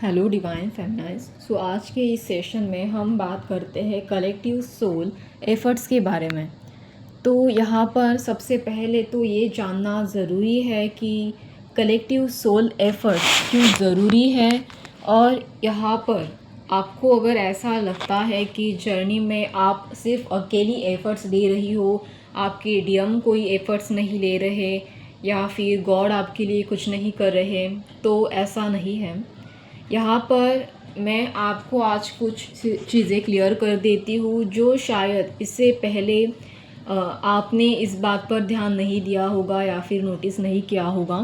Hello divine फेमिनाइज। आज के इस सेशन में हम बात करते हैं कलेक्टिव सोल एफ़र्ट्स के बारे में। तो यहाँ पर सबसे पहले तो ये जानना ज़रूरी है कि कलेक्टिव सोल एफ़र्ट्स क्यों ज़रूरी है। और यहाँ पर आपको अगर ऐसा लगता है कि जर्नी में आप सिर्फ अकेली एफ़र्ट्स दे रही हो, आपके डीएम कोई एफ़र्ट्स नहीं ले रहे या फिर गॉड आपके लिए कुछ नहीं कर रहे, तो ऐसा नहीं है। यहाँ पर मैं आपको आज कुछ चीज़ें क्लियर कर देती हूँ जो शायद इससे पहले आपने इस बात पर ध्यान नहीं दिया होगा या फिर नोटिस नहीं किया होगा।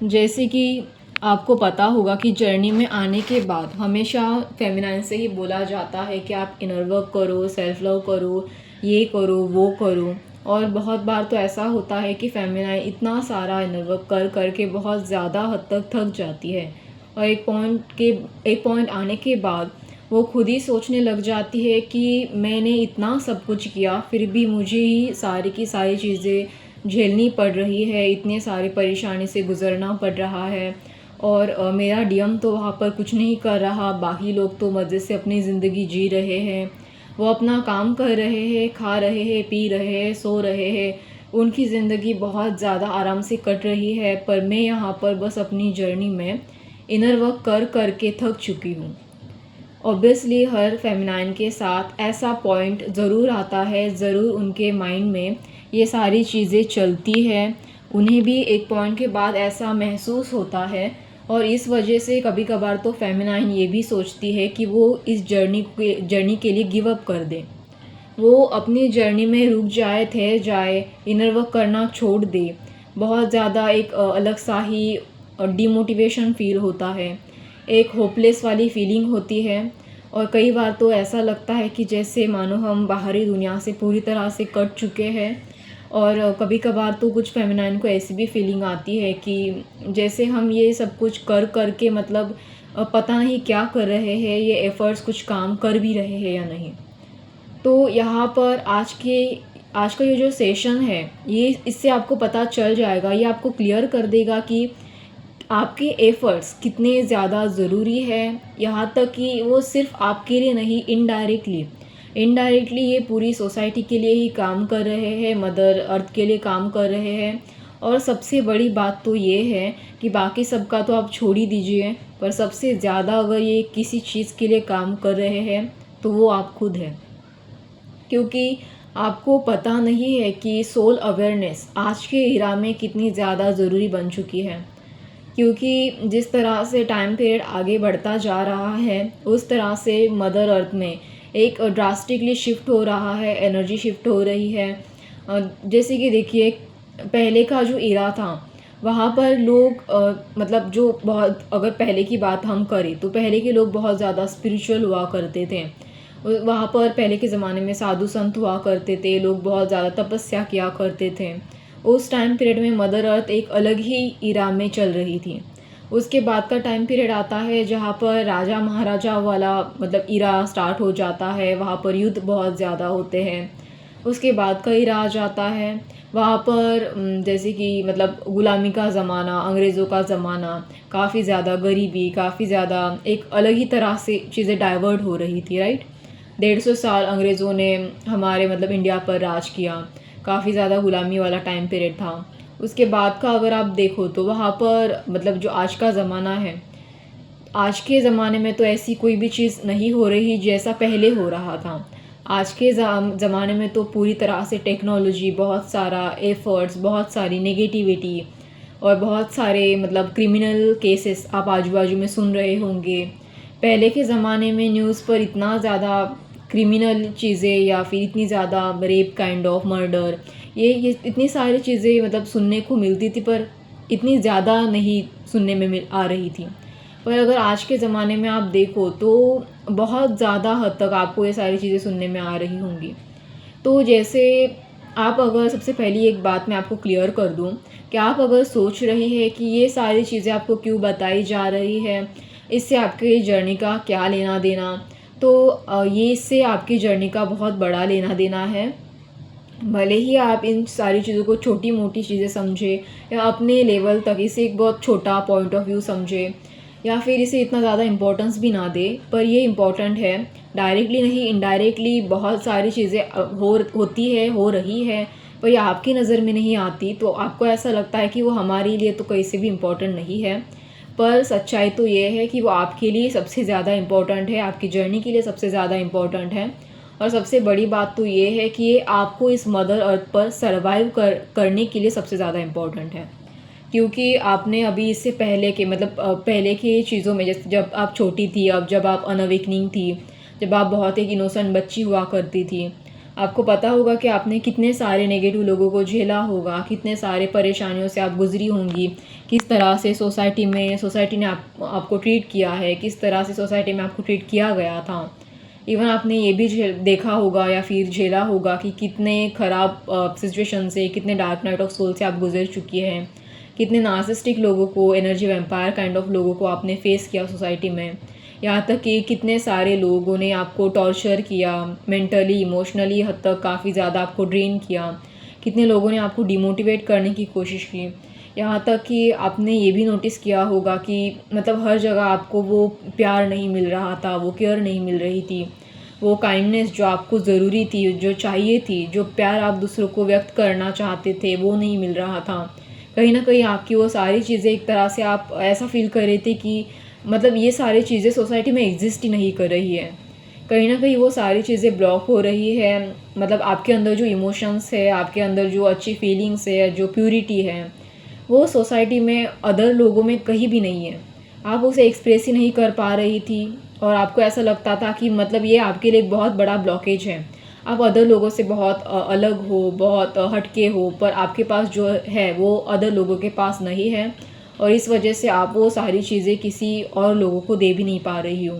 जैसे कि आपको पता होगा कि जर्नी में आने के बाद हमेशा फेमिनाइन से ही बोला जाता है कि आप इनर वर्क करो, सेल्फ लव करो, ये करो, वो करो। और बहुत बार तो ऐसा होता है कि फेमिनाइन इतना सारा इनर वर्क कर करके बहुत ज़्यादा हद तक थक जाती है और एक पॉइंट आने के बाद वो खुद ही सोचने लग जाती है कि मैंने इतना सब कुछ किया फिर भी मुझे ही सारी की सारी चीज़ें झेलनी पड़ रही है, इतने सारे परेशानी से गुज़रना पड़ रहा है और मेरा डीएम तो वहाँ पर कुछ नहीं कर रहा, बाकी लोग तो मज़े से अपनी ज़िंदगी जी रहे हैं, वो अपना काम कर रहे हैं, खा रहे हैं, पी रहे हैं, सो रहे हैं, उनकी ज़िंदगी बहुत ज़्यादा आराम से कट रही है। पर मैं यहाँ पर बस अपनी जर्नी में इनर वर्क कर कर के थक चुकी हूँ। ऑब्वियसली हर फेमिनाइन के साथ ऐसा पॉइंट ज़रूर आता है, ज़रूर उनके माइंड में ये सारी चीज़ें चलती है, उन्हें भी एक पॉइंट के बाद ऐसा महसूस होता है और इस वजह से कभी कभार तो फेमिनाइन ये भी सोचती है कि वो इस जर्नी के लिए गिव अप कर दे, वो अपनी जर्नी में रुक जाए, ठहर जाए, इनर वर्क करना छोड़ दे। बहुत ज़्यादा एक अलग सा ही डिमोटिवेशन फील होता है, एक होपलेस वाली फीलिंग होती है और कई बार तो ऐसा लगता है कि जैसे मानो हम बाहरी दुनिया से पूरी तरह से कट चुके हैं। और कभी कभार तो कुछ फेमिनाइन को ऐसी भी फीलिंग आती है कि जैसे हम ये सब कुछ कर कर के मतलब पता नहीं क्या कर रहे हैं, ये एफ़र्ट्स कुछ काम कर भी रहे हैं या नहीं। तो यहाँ पर आज का ये जो सेशन है, ये इससे आपको पता चल जाएगा, ये आपको क्लियर कर देगा कि आपके एफ़र्ट्स कितने ज़्यादा ज़रूरी है। यहाँ तक कि वो सिर्फ आपके लिए नहीं, इनडायरेक्टली ये पूरी सोसाइटी के लिए ही काम कर रहे हैं, मदर अर्थ के लिए काम कर रहे हैं। और सबसे बड़ी बात तो ये है कि बाकी सबका तो आप छोड़ ही दीजिए, पर सबसे ज़्यादा अगर ये किसी चीज़ के लिए काम कर रहे हैं तो वो आप खुद हैं। क्योंकि आपको पता नहीं है कि सोल अवेयरनेस आज के एरा में कितनी ज़्यादा ज़रूरी बन चुकी है। क्योंकि जिस तरह से टाइम पीरियड आगे बढ़ता जा रहा है उस तरह से मदर अर्थ में एक ड्रास्टिकली शिफ्ट हो रहा है, एनर्जी शिफ्ट हो रही है। जैसे कि देखिए, पहले का जो एरा था वहाँ पर लोग मतलब जो बहुत, अगर पहले की बात हम करें तो पहले के लोग बहुत ज़्यादा स्पिरिचुअल हुआ करते थे। वहाँ पर पहले के ज़माने में साधु संत हुआ करते थे, लोग बहुत ज़्यादा तपस्या किया करते थे। उस टाइम पीरियड में मदर अर्थ एक अलग ही इरा में चल रही थी। उसके बाद का टाइम पीरियड आता है जहाँ पर राजा महाराजा वाला मतलब इरा स्टार्ट हो जाता है, वहाँ पर युद्ध बहुत ज़्यादा होते हैं। उसके बाद का इरा आ जाता है, वहाँ पर जैसे कि मतलब गुलामी का ज़माना, अंग्रेज़ों का ज़माना, काफ़ी ज़्यादा गरीबी, काफ़ी ज़्यादा एक अलग ही तरह से चीज़ें डाइवर्ट हो रही थी, राइट। 150 साल अंग्रेज़ों ने हमारे मतलब इंडिया पर राज किया, काफ़ी ज़्यादा गुलामी वाला टाइम पीरियड था। उसके बाद का अगर आप देखो तो वहाँ पर मतलब जो आज का ज़माना है, आज के ज़माने में तो ऐसी कोई भी चीज़ नहीं हो रही जैसा पहले हो रहा था। आज के ज़माने में तो पूरी तरह से टेक्नोलॉजी, बहुत सारा एफ़र्ट्स, बहुत सारी नेगेटिविटी और बहुत सारे मतलब क्रिमिनल केसेस आप आजू बाजू में सुन रहे होंगे। पहले के ज़माने में न्यूज़ पर इतना ज़्यादा क्रिमिनल चीज़ें या फिर इतनी ज़्यादा रेप, काइंड ऑफ मर्डर, ये इतनी सारी चीज़ें मतलब सुनने को मिलती थी, पर इतनी ज़्यादा नहीं सुनने में मिल आ रही थी। पर अगर आज के ज़माने में आप देखो तो बहुत ज़्यादा हद तक आपको ये सारी चीज़ें सुनने में आ रही होंगी। तो जैसे आप अगर, सबसे पहली एक बात मैं आपको क्लियर कर दूँ कि आप अगर सोच रही है कि ये सारी चीज़ें आपको क्यों बताई जा रही है, इससे आपके जर्नी का क्या लेना देना, तो ये इससे आपकी जर्नी का बहुत बड़ा लेना देना है। भले ही आप इन सारी चीज़ों को छोटी मोटी चीज़ें समझे या अपने लेवल तक इसे एक बहुत छोटा पॉइंट ऑफ व्यू समझे, या फिर इसे इतना ज़्यादा इम्पोर्टेंस भी ना दे, पर ये इम्पोर्टेंट है। डायरेक्टली नहीं, इनडायरेक्टली बहुत सारी चीज़ें होती है, हो रही है, पर ये आपकी नज़र में नहीं आती, तो आपको ऐसा लगता है कि वो हमारे लिए तो कहीं से भी इम्पोर्टेंट नहीं है। पर सच्चाई तो ये है कि वो आपके लिए सबसे ज़्यादा इम्पोर्टेंट है, आपकी जर्नी के लिए सबसे ज़्यादा इम्पोर्टेंट है। और सबसे बड़ी बात तो ये है कि ये आपको इस मदर अर्थ पर सर्वाइव करने के लिए सबसे ज़्यादा इम्पोर्टेंट है। क्योंकि आपने अभी इससे पहले के मतलब पहले की चीज़ों में, जैसे जब आप छोटी थी, अब जब आप अनअवेकनिंग थी, जब आप बहुत एक इनोसेंट बच्ची हुआ करती थी, आपको पता होगा कि आपने कितने सारे नेगेटिव लोगों को झेला होगा, कितने सारे परेशानियों से आप गुजरी होंगी, किस तरह से सोसाइटी ने आपको ट्रीट किया है, किस तरह से सोसाइटी में आपको ट्रीट किया गया था। इवन आपने ये भी देखा होगा या फिर झेला होगा कि कितने ख़राब सिचुएशन से, कितने डार्क नाइट ऑफ सोल से आप गुजर चुकी हैं, कितने नार्सिसिस्टिक लोगों को, एनर्जी वैम्पायर काइंड ऑफ लोगों को आपने फेस किया सोसाइटी में। यहाँ तक कि कितने सारे लोगों ने आपको टॉर्चर किया, मेंटली इमोशनली हद तक काफ़ी ज़्यादा आपको ड्रेन किया, कितने लोगों ने आपको डिमोटिवेट करने की कोशिश की। यहाँ तक कि आपने ये भी नोटिस किया होगा कि मतलब हर जगह आपको वो प्यार नहीं मिल रहा था, वो केयर नहीं मिल रही थी, वो काइंडनेस जो आपको ज़रूरी थी, जो चाहिए थी, जो प्यार आप दूसरों को व्यक्त करना चाहते थे, वो नहीं मिल रहा था। कहीं ना कहीं आपकी वो सारी चीज़ें एक तरह से आप ऐसा फील कर रहे थे कि मतलब ये सारी चीज़ें सोसाइटी में एग्जिस्ट ही नहीं कर रही है। कहीं ना कहीं वो सारी चीज़ें ब्लॉक हो रही है। मतलब आपके अंदर जो इमोशंस है, आपके अंदर जो अच्छी फीलिंग्स है, जो प्योरिटी है, वो सोसाइटी में अदर लोगों में कहीं भी नहीं है। आप उसे एक्सप्रेस ही नहीं कर पा रही थी और आपको ऐसा लगता था कि मतलब ये आपके लिए एक बहुत बड़ा ब्लॉकेज है। आप अदर लोगों से बहुत अलग हो, बहुत हटके हो, पर आपके पास जो है वो अदर लोगों के पास नहीं है और इस वजह से आप वो सारी चीज़ें किसी और लोगों को दे भी नहीं पा रही हो।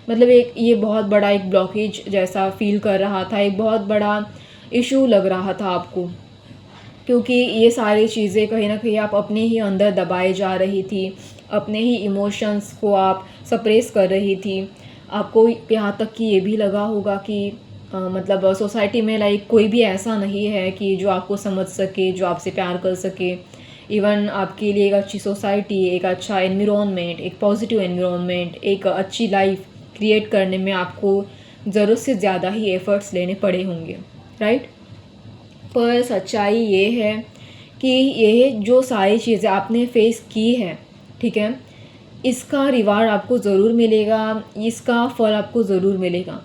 मतलब एक ये बहुत बड़ा एक ब्लॉकेज जैसा फील कर रहा था, एक बहुत बड़ा इशू लग रहा था आपको, क्योंकि ये सारी चीज़ें कहीं न कहीं आप अपने ही अंदर दबाए जा रही थी, अपने ही इमोशंस को आप सप्रेस कर रही थी। आपको यहाँ तक कि ये भी लगा होगा कि मतलब सोसाइटी में लाइक कोई भी ऐसा नहीं है कि जो आपको समझ सके, जो आपसे प्यार कर सके। इवन आपके लिए एक अच्छी सोसाइटी, एक अच्छा एनवायरनमेंट, एक पॉजिटिव एनवायरनमेंट, एक अच्छी लाइफ क्रिएट करने में आपको ज़रूरत से ज़्यादा ही एफ़र्ट्स लेने पड़े होंगे, राइट? पर सच्चाई ये है कि ये जो सारी चीज़ें आपने फेस की है, ठीक है, इसका रिवार्ड आपको ज़रूर मिलेगा, इसका फल आपको ज़रूर मिलेगा।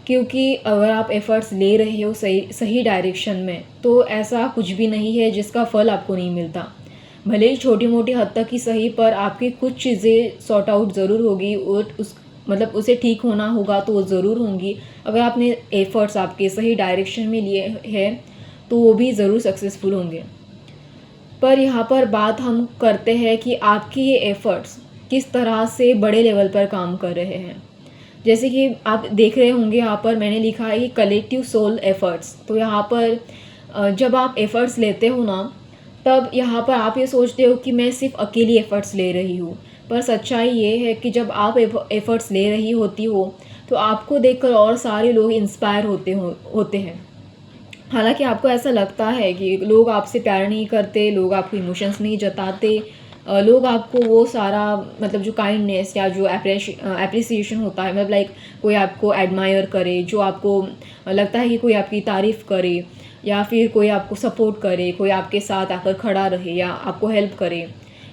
क्योंकि अगर आप एफ़र्ट्स ले रहे हो सही सही डायरेक्शन में, तो ऐसा कुछ भी नहीं है जिसका फल आपको नहीं मिलता। भले ही छोटी मोटी हद तक ही सही, पर आपकी कुछ चीज़ें सॉर्ट आउट ज़रूर होगी और उस मतलब उसे ठीक होना होगा तो वो ज़रूर होंगी। अगर आपने एफ़र्ट्स आपके सही डायरेक्शन में लिए हैं तो वो भी ज़रूर सक्सेसफुल होंगे। पर यहाँ पर बात हम करते हैं कि आपकी ये एफ़र्ट्स किस तरह से बड़े लेवल पर काम कर रहे हैं। जैसे कि आप देख रहे होंगे यहाँ पर मैंने लिखा है कि कलेक्टिव सोल एफ़र्ट्स। तो यहाँ पर जब आप एफ़र्ट्स लेते हो ना, तब यहाँ पर आप ये सोचते हो कि मैं सिर्फ़ अकेली एफ़र्ट्स ले रही हूँ। पर सच्चाई ये है कि जब आप एफ़र्ट्स ले रही होती हो, तो आपको देखकर और सारे लोग इंस्पायर होते हैं। हालाँकि आपको ऐसा लगता है कि लोग आपसे प्यार नहीं करते, लोग आपको इमोशंस नहीं जताते, लोग आपको वो सारा मतलब जो काइंडनेस या जो एप्रिसिएशन होता है, मतलब लाइक कोई आपको एडमायर करे, जो आपको लगता है कि कोई आपकी तारीफ़ करे या फिर कोई आपको सपोर्ट करे, कोई आपके साथ आकर खड़ा रहे या आपको हेल्प करे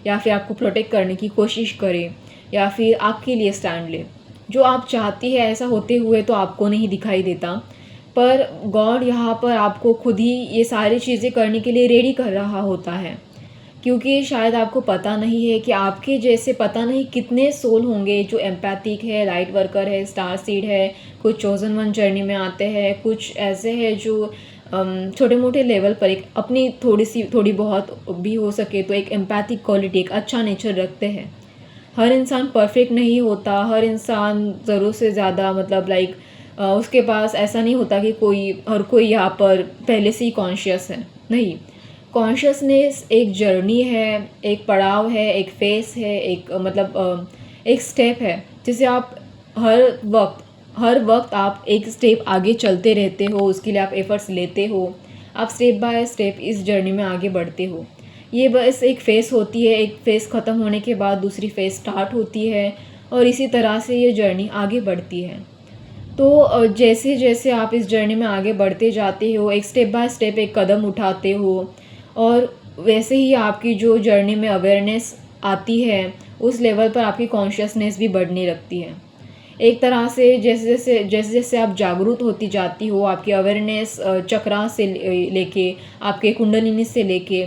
या फिर आपको प्रोटेक्ट करने की कोशिश करे या फिर आपके लिए स्टैंड ले। जो आप चाहती है ऐसा होते हुए तो आपको नहीं दिखाई देता, पर गॉड यहाँ पर आपको खुद ही ये सारी चीज़ें करने के लिए रेडी कर रहा होता है। क्योंकि शायद आपको पता नहीं है कि आपके जैसे पता नहीं कितने सोल होंगे जो एम्पैथिक है, लाइट वर्कर है, स्टार सीड है, कुछ चोज़न वन जर्नी में आते हैं, कुछ ऐसे हैं जो छोटे मोटे लेवल पर एक अपनी थोड़ी बहुत भी हो सके तो एक एम्पैथिक क्वालिटी, एक अच्छा नेचर रखते हैं। हर इंसान परफेक्ट नहीं होता, हर इंसान ज़रूरत से ज़्यादा मतलब लाइक उसके पास ऐसा नहीं होता कि हर कोई यहाँ पर पहले से ही कॉन्शियस है, नहीं। कॉन्शियसनेस एक जर्नी है, एक पड़ाव है, एक फेस है, एक एक स्टेप है जिसे आप हर वक्त आप एक स्टेप आगे चलते रहते हो, उसके लिए आप एफ़र्ट्स लेते हो, आप स्टेप बाय स्टेप इस जर्नी में आगे बढ़ते हो। ये बस एक फ़ेज़ होती है, एक फ़ेज़ ख़त्म होने के बाद दूसरी फ़ेज़ स्टार्ट होती है और इसी तरह से ये जर्नी आगे बढ़ती है। तो जैसे जैसे आप इस जर्नी में आगे बढ़ते जाते हो, एक स्टेप बाय स्टेप एक कदम उठाते हो और वैसे ही आपकी जो जर्नी में अवेयरनेस आती है, उस लेवल पर आपकी कॉन्शियसनेस भी बढ़ने लगती है। एक तरह से जैसे-जैसे आप जागरूक होती जाती हो, आपकी अवेयरनेस चक्रा से लेके, आपके कुंडलिनी से लेके,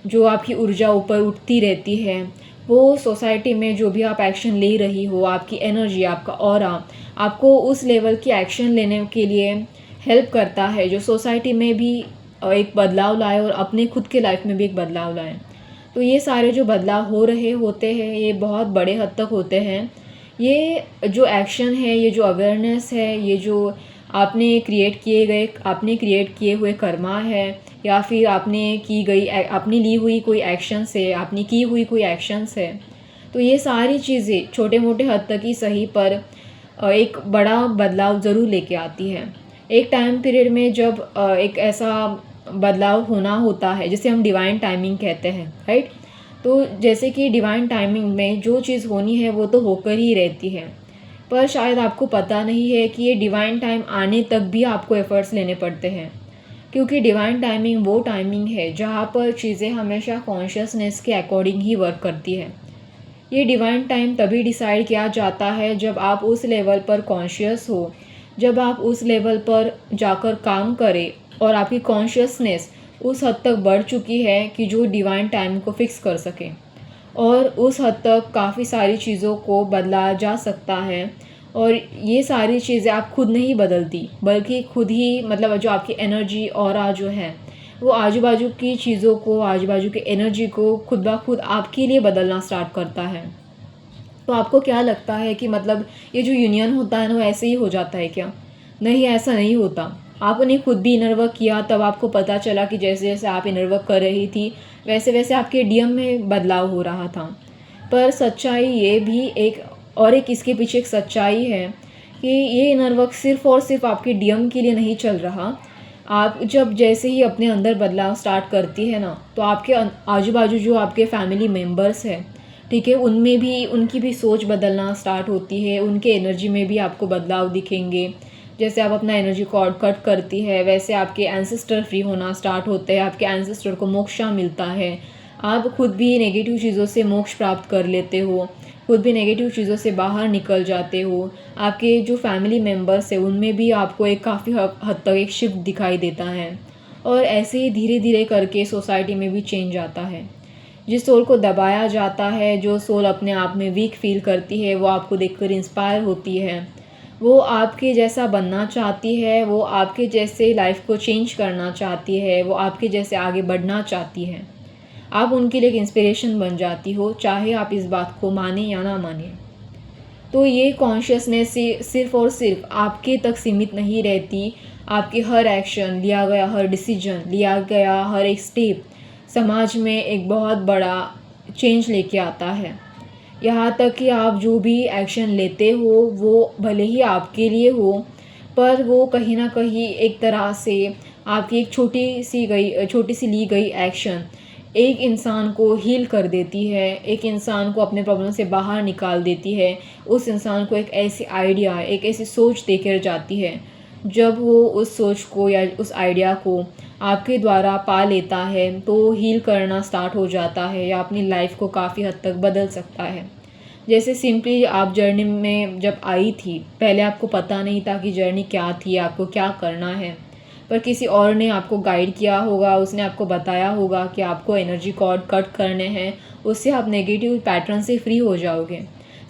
जो आपकी ऊर्जा ऊपर उठती रहती है, वो सोसाइटी में जो भी आप एक्शन ले रही हो, आपकी एनर्जी, आपका ऑरा, आपको उस लेवल की एक्शन लेने के लिए हेल्प करता है, जो सोसाइटी में भी एक बदलाव लाए और अपने खुद के लाइफ में भी एक बदलाव लाएँ। तो ये सारे जो बदलाव हो रहे होते हैं, ये बहुत बड़े हद तक होते हैं। ये जो एक्शन है, ये जो अवेयरनेस है, ये जो आपने क्रिएट किए हुए कर्मा है, या फिर आपने ली हुई कोई एक्शंस है, आपने की हुई कोई एक्शंस है, तो ये सारी चीज़ें छोटे मोटे हद तक ही सही पर एक बड़ा बदलाव ज़रूर लेके आती है। एक टाइम पीरियड में जब एक ऐसा बदलाव होना होता है जिसे हम डिवाइन टाइमिंग कहते हैं, राइट? तो जैसे कि डिवाइन टाइमिंग में जो चीज़ होनी है वो तो होकर ही रहती है, पर शायद आपको पता नहीं है कि ये डिवाइन टाइम आने तक भी आपको एफ़र्ट्स लेने पड़ते हैं। क्योंकि डिवाइन टाइमिंग वो टाइमिंग है जहाँ पर चीज़ें हमेशा कॉन्शियसनेस के अकॉर्डिंग ही वर्क करती है। ये डिवाइन टाइम तभी डिसाइड किया जाता है जब आप उस लेवल पर कॉन्शियस हो, जब आप उस लेवल पर जाकर काम करें और आपकी कॉन्शियसनेस उस हद तक बढ़ चुकी है कि जो डिवाइन टाइम को फिक्स कर सके, और उस हद तक काफ़ी सारी चीज़ों को बदला जा सकता है। और ये सारी चीज़ें आप खुद नहीं बदलती, बल्कि खुद ही मतलब जो आपकी एनर्जी ऑरा जो है, वो आजू-बाजू की चीज़ों को, आजू-बाजू की एनर्जी को खुद ब खुद आपके लिए बदलना स्टार्ट करता है। तो आपको क्या लगता है कि मतलब ये जो यूनियन होता है ना, वो ऐसे ही हो जाता है क्या? नहीं, ऐसा नहीं होता। आपने खुद भी इनर वर्क किया, तब आपको पता चला कि जैसे-जैसे आप इनर वर्क कर रही थी, वैसे-वैसे आपके डीएम में बदलाव हो रहा था। पर सच्चाई ये भी एक और एक इसके पीछे एक सच्चाई है कि ये इनर वर्क सिर्फ़ और सिर्फ़ आपके डीएम के लिए नहीं चल रहा। आप जब जैसे ही अपने अंदर बदलाव स्टार्ट करती है ना, तो आपके आजू-बाजू जो आपके फैमिली मेंबर्स हैं, ठीक है, उनमें भी उनकी भी सोच बदलना स्टार्ट होती है, उनके एनर्जी में भी आपको बदलाव दिखेंगे। जैसे आप अपना एनर्जी कॉर्ड कट करती है, वैसे आपके एंसेस्टर फ्री होना स्टार्ट होते हैं, आपके एंसेस्टर को मोक्ष मिलता है। आप खुद भी नेगेटिव चीज़ों से मोक्ष प्राप्त कर लेते हो, खुद भी नेगेटिव चीज़ों से बाहर निकल जाते हो। आपके जो फैमिली मेंबर्स हैं, उनमें भी आपको एक काफ़ी हद तक एक शिफ्ट दिखाई देता है, और ऐसे ही धीरे-धीरे करके सोसाइटी में भी चेंज आता है। जिस सोल को दबाया जाता है, जो सोल अपने आप में वीक फ़ील करती है, वो आपको देखकर इंस्पायर होती है। वो आपके जैसा बनना चाहती है, वो आपके जैसे लाइफ़ को चेंज करना चाहती है, वो आपके जैसे आगे बढ़ना चाहती है। आप उनके लिए एक इंस्पिरेशन बन जाती हो, चाहे आप इस बात को मानें या ना मानें। तो ये कॉन्शियसनेस सिर्फ़ और सिर्फ़ आपके तक सीमित नहीं रहती, आपके हर एक्शन, लिया गया हर डिसीजन, लिया गया हर एक स्टेप समाज में एक बहुत बड़ा चेंज लेके आता है। यहाँ तक कि आप जो भी एक्शन लेते हो, वो भले ही आपके लिए हो, पर वो कहीं न कहीं एक तरह से आपकी एक छोटी सी ली गई एक्शन एक इंसान को हील कर देती है, एक इंसान को अपने प्रॉब्लम से बाहर निकाल देती है, उस इंसान को एक ऐसी आइडिया, एक ऐसी सोच देकर जाती है। जब वो उस सोच को या उस आइडिया को आपके द्वारा पा लेता है, तो हील करना स्टार्ट हो जाता है या अपनी लाइफ़ को काफ़ी हद तक बदल सकता है। जैसे सिंपली आप जर्नी में जब आई थी, पहले आपको पता नहीं था कि जर्नी क्या थी, आपको क्या करना है। पर किसी और ने आपको गाइड किया होगा, उसने आपको बताया होगा कि आपको एनर्जी कॉर्ड कट करने हैं, उससे आप नेगेटिव पैटर्न से फ्री हो जाओगे।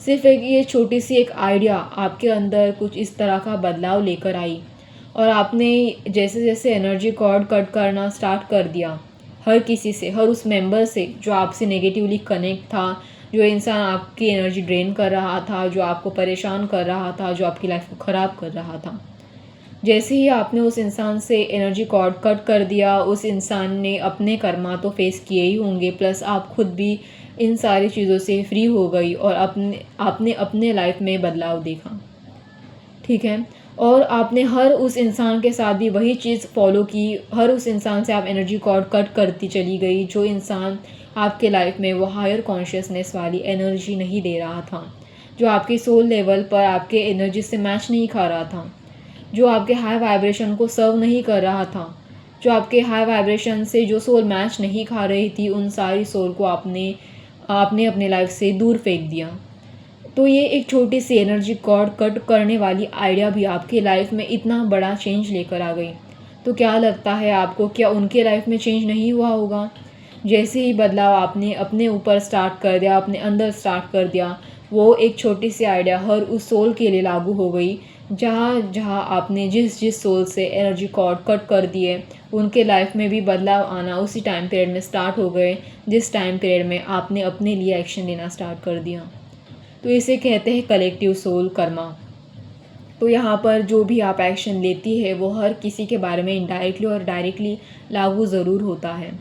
सिर्फ़ एक ये छोटी-सी एक आइडिया आपके अंदर कुछ इस तरह का बदलाव लेकर आई, और आपने जैसे-जैसे एनर्जी कॉर्ड कट करना स्टार्ट कर दिया, हर किसी से, हर उस मेंबर से जो आपसे नेगेटिवली कनेक्ट था, जो इंसान आपकी एनर्जी ड्रेन कर रहा था, जो आपको परेशान कर रहा था, जो आपकी लाइफ़ को ख़राब कर रहा था। जैसे ही आपने उस इंसान से एनर्जी कॉर्ड कट कर दिया, उस इंसान ने अपने कर्मा तो फेस किए ही होंगे, प्लस आप खुद भी इन सारी चीज़ों से फ्री हो गई और आपने अपने लाइफ में बदलाव देखा। ठीक है? और आपने हर उस इंसान के साथ भी वही चीज़ फ़ॉलो की, हर उस इंसान से आप एनर्जी कॉर्ड कट करती चली गई, जो इंसान आपके लाइफ में वो हायर कॉन्शियसनेस वाली एनर्जी नहीं दे रहा था, जो आपके सोल लेवल पर आपके एनर्जी से मैच नहीं खा रहा था, जो आपके हाई वाइब्रेशन को सर्व नहीं कर रहा था, जो आपके हाई वाइब्रेशन से जो सोल मैच नहीं खा रही थी, उन सारी सोल को आपने आपने अपने लाइफ से दूर फेंक दिया। तो ये एक छोटी सी एनर्जी कॉर्ड कट करने वाली आइडिया भी आपकी लाइफ में इतना बड़ा चेंज लेकर आ गई। तो क्या लगता है आपको, क्या उनके लाइफ में चेंज नहीं हुआ होगा? जैसे ही बदलाव आपने अपने ऊपर स्टार्ट कर दिया, अपने अंदर स्टार्ट कर दिया, वो एक छोटी सी आइडिया हर उस सोल के लिए लागू हो गई। जहाँ जहाँ आपने जिस जिस सोल से एनर्जी कॉर्ड कट कर दिए, उनके लाइफ में भी बदलाव आना उसी टाइम पीरियड में स्टार्ट हो गए, जिस टाइम पीरियड में आपने अपने लिए एक्शन लेना स्टार्ट कर दिया। तो इसे कहते हैं कलेक्टिव सोल कर्मा। तो यहाँ पर जो भी आप एक्शन लेती है वो हर किसी के बारे में इनडायरेक्टली और डायरेक्टली लागू ज़रूर होता है।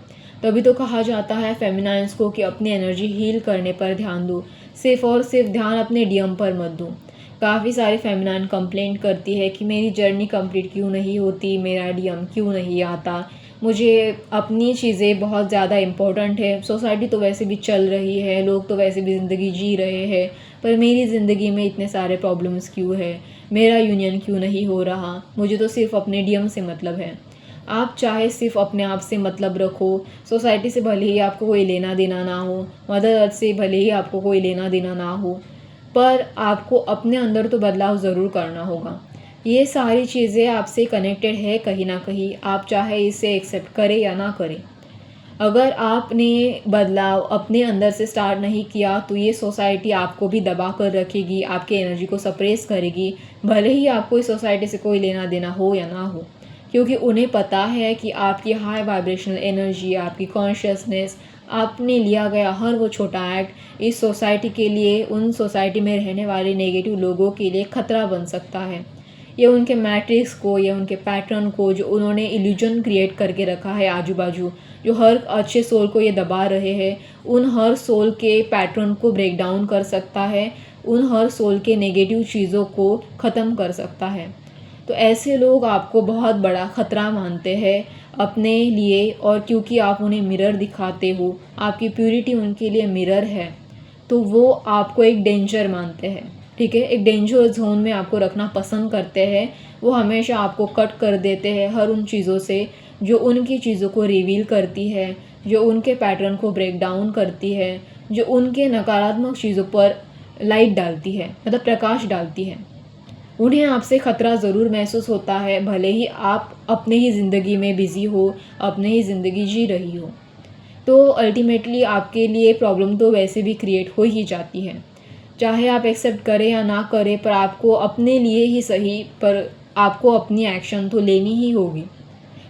तभी तो कहा जाता है फेमिनाइन्स को कि अपनी एनर्जी हील करने पर ध्यान दो, सिर्फ और सिर्फ ध्यान अपने डीएम पर मत दो। काफ़ी सारे फेमिनाइन कंप्लेंट करती है कि मेरी जर्नी कंप्लीट क्यों नहीं होती, मेरा डीएम क्यों नहीं आता, मुझे अपनी चीज़ें बहुत ज़्यादा इम्पोर्टेंट है, सोसाइटी तो वैसे भी चल रही है, लोग तो वैसे भी ज़िंदगी जी रहे हैं, पर मेरी ज़िंदगी में इतने सारे प्रॉब्लम्स क्यों है, मेरा यूनियन क्यों नहीं हो रहा, मुझे तो सिर्फ अपने डीएम से मतलब है। आप चाहे सिर्फ अपने आप से मतलब रखो, सोसाइटी से भले ही आपको कोई लेना देना ना हो, मदर अर्थ से भले ही आपको कोई लेना देना ना हो, पर आपको अपने अंदर तो बदलाव ज़रूर करना होगा। ये सारी चीज़ें आपसे कनेक्टेड है कहीं ना कहीं, आप चाहे इसे एक्सेप्ट करें या ना करें। अगर आपने बदलाव अपने अंदर से स्टार्ट नहीं किया तो ये सोसाइटी आपको भी दबा कर रखेगी, आपके एनर्जी को सप्रेस करेगी, भले ही आपको इस सोसाइटी से कोई लेना देना हो या ना हो, क्योंकि उन्हें पता है कि आपकी हाई वाइब्रेशनल एनर्जी, आपकी कॉन्शियसनेस, आपने लिया गया हर वो छोटा एक्ट इस सोसाइटी के लिए, उन सोसाइटी में रहने वाले नेगेटिव लोगों के लिए खतरा बन सकता है। ये उनके मैट्रिक्स को या उनके पैटर्न को, जो उन्होंने इल्यूजन क्रिएट करके रखा है आजू बाजू, जो हर अच्छे सोल को ये दबा रहे हैं, उन हर सोल के पैटर्न को ब्रेक डाउन कर सकता है, उन हर सोल के नेगेटिव चीज़ों को ख़त्म कर सकता है। तो ऐसे लोग आपको बहुत बड़ा ख़तरा मानते हैं अपने लिए, और क्योंकि आप उन्हें मिरर दिखाते हो, आपकी प्यूरिटी उनके लिए मिरर है, तो वो आपको एक डेंजर मानते हैं। ठीक है, एक डेंजर जोन में आपको रखना पसंद करते हैं। वो हमेशा आपको कट कर देते हैं हर उन चीज़ों से जो उनकी चीज़ों को रिवील करती है, जो उनके पैटर्न को ब्रेक डाउन करती है, जो उनके नकारात्मक चीज़ों पर लाइट डालती है, मतलब प्रकाश डालती है। उन्हें आपसे ख़तरा ज़रूर महसूस होता है, भले ही आप अपने ही ज़िंदगी में बिज़ी हो, अपने ही ज़िंदगी जी रही हो। तो अल्टीमेटली आपके लिए प्रॉब्लम तो वैसे भी क्रिएट हो ही जाती है, चाहे आप एक्सेप्ट करें या ना करें, पर आपको अपने लिए ही सही, पर आपको अपनी एक्शन तो लेनी ही होगी।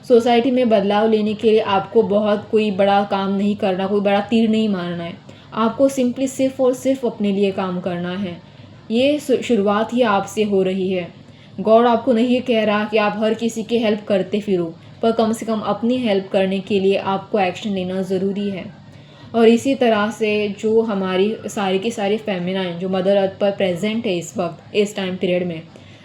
सोसाइटी में बदलाव लेने के लिए आपको बहुत कोई बड़ा काम नहीं करना, कोई बड़ा तीर नहीं मारना है, आपको सिंपली सिर्फ और सिर्फ अपने लिए काम करना है। ये शुरुआत ही आपसे हो रही है। गॉड आपको नहीं कह रहा कि आप हर किसी की हेल्प करते फिरो, पर कम से कम अपनी हेल्प करने के लिए आपको एक्शन लेना ज़रूरी है। और इसी तरह से जो हमारी सारी की सारी फेमिनाइन जो मदर अर्थ पर प्रेजेंट है इस वक्त, इस टाइम पीरियड में,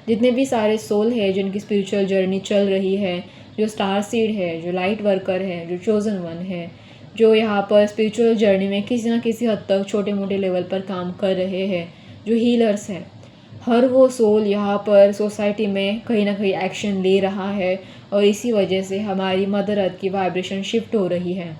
जितने भी सारे सोल है जिनकी स्पिरिचुअल जर्नी चल रही है, जो स्टार सीड है, जो लाइट वर्कर है, जो चोज़न वन है, जो यहाँ पर स्पिरिचुअल जर्नी में किसी ना किसी हद तक छोटे मोटे लेवल पर काम कर रहे हैं, जो हीलर्स हैं, हर वो सोल यहाँ पर सोसाइटी में कहीं ना कहीं एक्शन ले रहा है, और इसी वजह से हमारी मदर अर्थ की वाइब्रेशन शिफ्ट हो रही है।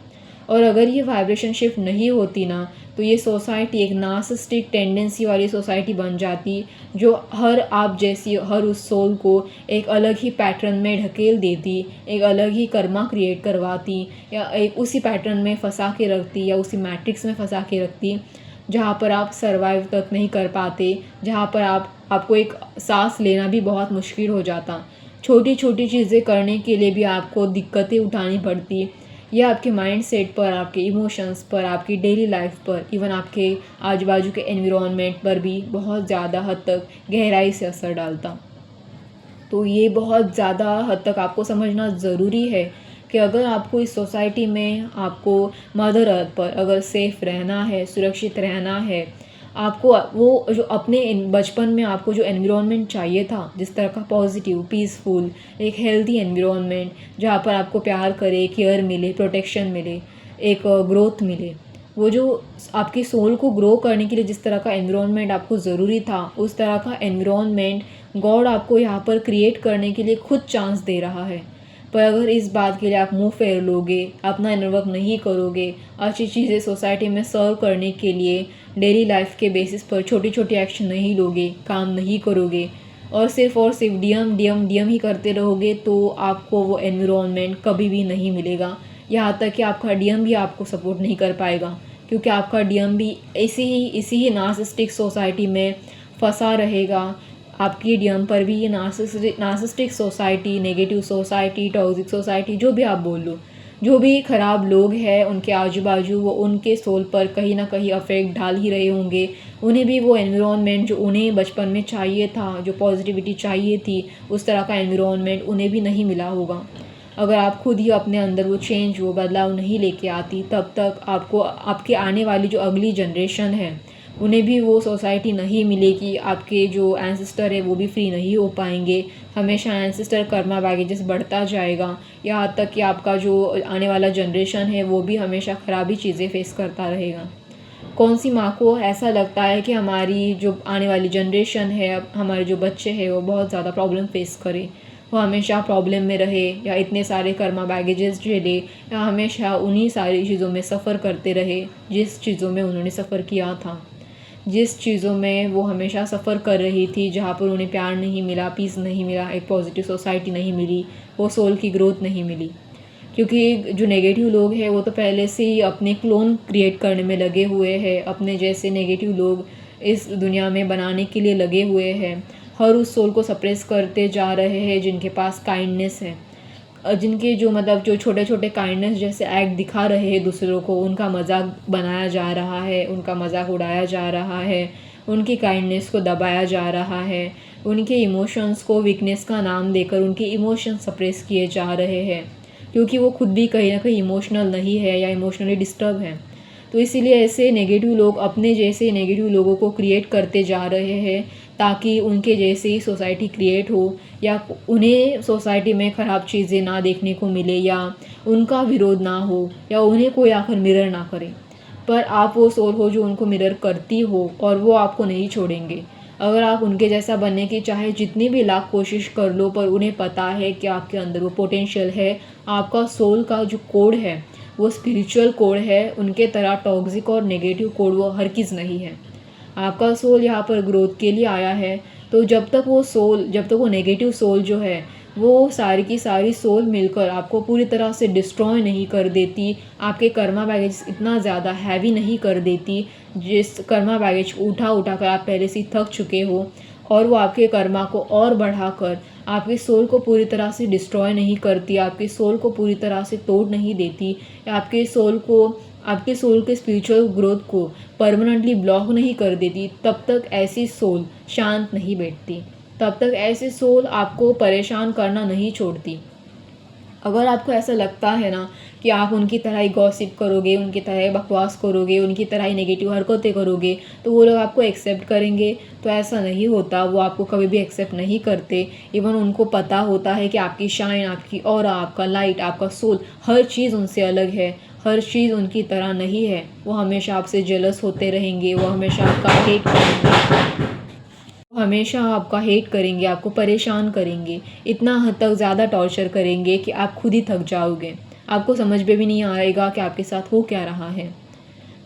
और अगर ये वाइब्रेशन शिफ्ट नहीं होती ना, तो ये सोसाइटी एक नार्सिसिस्टिक टेंडेंसी वाली सोसाइटी बन जाती, जो हर आप जैसी हर उस सोल को एक अलग ही पैटर्न में ढकेल देती, एक अलग ही कर्मा क्रिएट करवाती, या एक उसी पैटर्न में फंसा के रखती, या उसी मैट्रिक्स में फंसा के रखती, जहाँ पर आप सर्वाइव तक नहीं कर पाते, जहाँ पर आपको एक सांस लेना भी बहुत मुश्किल हो जाता, छोटी छोटी चीज़ें करने के लिए भी आपको दिक्कतें उठानी पड़ती। यह आपके माइंड सेट पर, आपके इमोशंस पर, आपकी डेली लाइफ पर, इवन आपके आजू बाजू के एनवायरनमेंट पर भी बहुत ज़्यादा हद तक गहराई से असर डालता। तो ये बहुत ज़्यादा हद तक आपको समझना ज़रूरी है कि अगर आपको इस सोसाइटी में, आपको मदर अर्थ पर अगर सेफ़ रहना है, सुरक्षित रहना है, आपको वो जो अपने बचपन में आपको जो एनवायरनमेंट चाहिए था, जिस तरह का पॉजिटिव, पीसफुल, एक हेल्दी एनवायरनमेंट जहाँ पर आपको प्यार करे, केयर मिले, प्रोटेक्शन मिले, एक ग्रोथ मिले, वो जो आपकी सोल को ग्रो करने के लिए जिस तरह का एनवायरनमेंट आपको ज़रूरी था, उस तरह का एनवायरनमेंट गॉड आपको यहाँ पर क्रिएट करने के लिए खुद चांस दे रहा है। पर अगर इस बात के लिए आप मुंह फेर लोगे, अपना इनर वर्क नहीं करोगे, अच्छी चीज़ें सोसाइटी में सर्व करने के लिए डेली लाइफ के बेसिस पर छोटी छोटी एक्शन नहीं लोगे, काम नहीं करोगे और सिर्फ डीएम डीएम डीएम ही करते रहोगे, तो आपको वो एनवायरनमेंट कभी भी नहीं मिलेगा। यहाँ तक कि आपका डीएम भी आपको सपोर्ट नहीं कर पाएगा, क्योंकि आपका डीएम भी इसी ही नार्सिसिस्टिक सोसाइटी में फंसा रहेगा। आपकी डीएम पर भी ये narcissistic society, negative society, toxic society, जो भी आप बोल लो, जो भी ख़राब लोग हैं उनके आजू बाजू, वो उनके सोल पर कहीं ना कहीं अफेक्ट डाल ही रहे होंगे। उन्हें भी वो एनवायरनमेंट जो उन्हें बचपन में चाहिए था, जो पॉजिटिविटी चाहिए थी, उस तरह का एनवायरनमेंट उन्हें भी नहीं मिला होगा। अगर आप खुद ही अपने अंदर वो चेंज, वो बदलाव नहीं लेके आती, तब तक आपको आपके आने वाली जो अगली जनरेशन है उन्हें भी वो सोसाइटी नहीं मिलेगी। आपके जो एंसेस्टर है वो भी फ्री नहीं हो पाएंगे। हमेशा एंसेस्टर कर्मा बैगेजेस बढ़ता जाएगा, यहाँ तक कि आपका जो आने वाला जनरेशन है वो भी हमेशा ख़राबी चीज़ें फेस करता रहेगा। कौन सी माँ को ऐसा लगता है कि हमारी जो आने वाली जनरेशन है, हमारे जो बच्चे हैं वो बहुत ज़्यादा प्रॉब्लम फेस करे, वो हमेशा प्रॉब्लम में रहे या इतने सारे कर्मा बैगेजेस झेले या हमेशा उन्हीं सारी चीज़ों में सफ़र करते रहे जिस चीज़ों में उन्होंने सफ़र किया था, जिस चीज़ों में वो हमेशा सफ़र कर रही थी, जहाँ पर उन्हें प्यार नहीं मिला, पीस नहीं मिला, एक पॉजिटिव सोसाइटी नहीं मिली, वो सोल की ग्रोथ नहीं मिली। क्योंकि जो नेगेटिव लोग हैं वो तो पहले से ही अपने क्लोन क्रिएट करने में लगे हुए हैं, अपने जैसे नेगेटिव लोग इस दुनिया में बनाने के लिए लगे हुए हैं। हर उस सोल को सप्रेस करते जा रहे हैं जिनके पास काइंडनेस है, जिनके जो मतलब जो छोटे छोटे काइंडनेस जैसे एक्ट दिखा रहे हैं दूसरों को, उनका मजाक बनाया जा रहा है, उनका मजाक उड़ाया जा रहा है, उनकी काइंडनेस को दबाया जा रहा है, उनके इमोशंस को वीकनेस का नाम देकर उनके इमोशंस सप्रेस किए जा रहे हैं, क्योंकि वो खुद भी कहीं ना कहीं इमोशनल नहीं है या इमोशनली डिस्टर्ब है। तो इसीलिए ऐसे नेगेटिव लोग अपने जैसे नेगेटिव लोगों को क्रिएट करते जा रहे हैं, ताकि उनके जैसे ही सोसाइटी क्रिएट हो या उन्हें सोसाइटी में ख़राब चीज़ें ना देखने को मिले या उनका विरोध ना हो या उन्हें कोई आकर मिरर ना करे। पर आप वो सोल हो जो उनको मिरर करती हो और वो आपको नहीं छोड़ेंगे। अगर आप उनके जैसा बनने की चाहे जितनी भी लाख कोशिश कर लो, पर उन्हें पता है कि आपके अंदर वो पोटेंशियल है। आपका सोल का जो कोड है वो स्पिरिचुअल कोड है, उनके तरह टॉक्सिक और नेगेटिव कोड वो हर किस नहीं है। आपका सोल यहाँ पर ग्रोथ के लिए आया है। तो जब तक वो नेगेटिव सोल जो है वो सारी की सारी सोल मिलकर आपको पूरी तरह से डिस्ट्रॉय नहीं कर देती, आपके कर्मा बैगेज इतना ज़्यादा हैवी नहीं कर देती, जिस कर्मा बैगेज को उठा उठा कर आप पहले से थक चुके हो, और वो आपके कर्मा को और बढ़ाकर आपके सोल को पूरी तरह से डिस्ट्रॉय नहीं करती, आपके सोल को पूरी तरह से तोड़ नहीं देती, या आपके सोल के स्पिरिचुअल ग्रोथ को परमानेंटली ब्लॉक नहीं कर देती, तब तक ऐसी सोल शांत नहीं बैठती, तब तक ऐसी सोल आपको परेशान करना नहीं छोड़ती। अगर आपको ऐसा लगता है ना कि आप उनकी तरह ही गॉसिप करोगे, उनकी तरह ही बकवास करोगे, उनकी तरह ही नेगेटिव हरकतें करोगे तो वो लोग आपको एक्सेप्ट करेंगे, तो ऐसा नहीं होता। वो आपको कभी भी एक्सेप्ट नहीं करते। इवन उनको पता होता है कि आपकी शाइन, आपकी ऑरा, आपका लाइट, आपका सोल, हर चीज़ उनसे अलग है, हर चीज़ उनकी तरह नहीं है। वो हमेशा आपसे जेलस होते रहेंगे, वो हमेशा आपका हेट करेंगे, आपको परेशान करेंगे, इतना हद तक ज़्यादा टॉर्चर करेंगे कि आप खुद ही थक जाओगे, आपको समझ में भी नहीं आएगा कि आपके साथ हो क्या रहा है।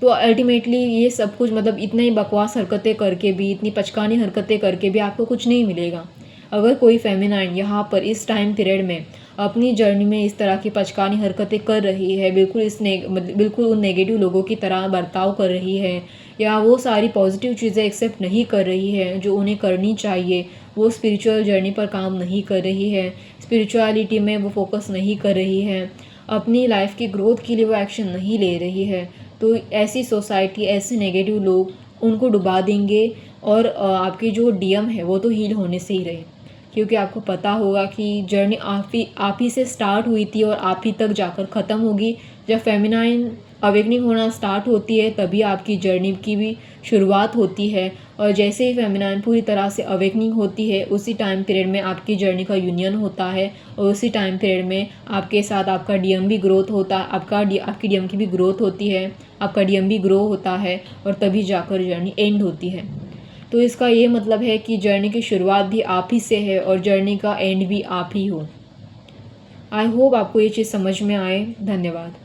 तो अल्टीमेटली ये सब कुछ मतलब इतनी ही बकवास हरकतें करके भी, इतनी पचकानी हरकतें करके भी आपको कुछ नहीं मिलेगा। अगर कोई फेमिनाइन यहाँ पर इस टाइम पीरियड में अपनी जर्नी में इस तरह की पचकानी हरकतें कर रही है, बिल्कुल उन नेगेटिव लोगों की तरह बर्ताव कर रही है, या वो सारी पॉजिटिव चीज़ें एक्सेप्ट नहीं कर रही है जो उन्हें करनी चाहिए, वो स्पिरिचुअल जर्नी पर काम नहीं कर रही है, स्पिरिचुअलिटी में वो फोकस नहीं कर रही है, अपनी लाइफ की ग्रोथ के लिए वो एक्शन नहीं ले रही है, तो ऐसी सोसाइटी, ऐसे नेगेटिव लोग उनको डुबा देंगे। और आपकी जो डीएम है वो तो हील होने से ही रहे, क्योंकि आपको पता होगा कि जर्नी आप ही से स्टार्ट हुई थी और आप ही तक जाकर ख़त्म होगी। जब फेमिनाइन अवेकनिंग होना स्टार्ट होती है तभी आपकी जर्नी की भी शुरुआत होती है। और जैसे ही फेमिनाइन पूरी तरह से अवेकनिंग होती है उसी टाइम पीरियड में आपकी जर्नी का यूनियन होता है और उसी टाइम पीरियड में आपके साथ आपका डीएम भी ग्रोथ होता है, आपकी डीएम की भी ग्रोथ होती है, आपका डीएम भी ग्रो होता है और तभी जाकर जर्नी एंड होती है। तो इसका ये मतलब है कि जर्नी की शुरुआत भी आप ही से है और जर्नी का एंड भी आप ही हो। आई होप आपको ये चीज़ समझ में आए। धन्यवाद।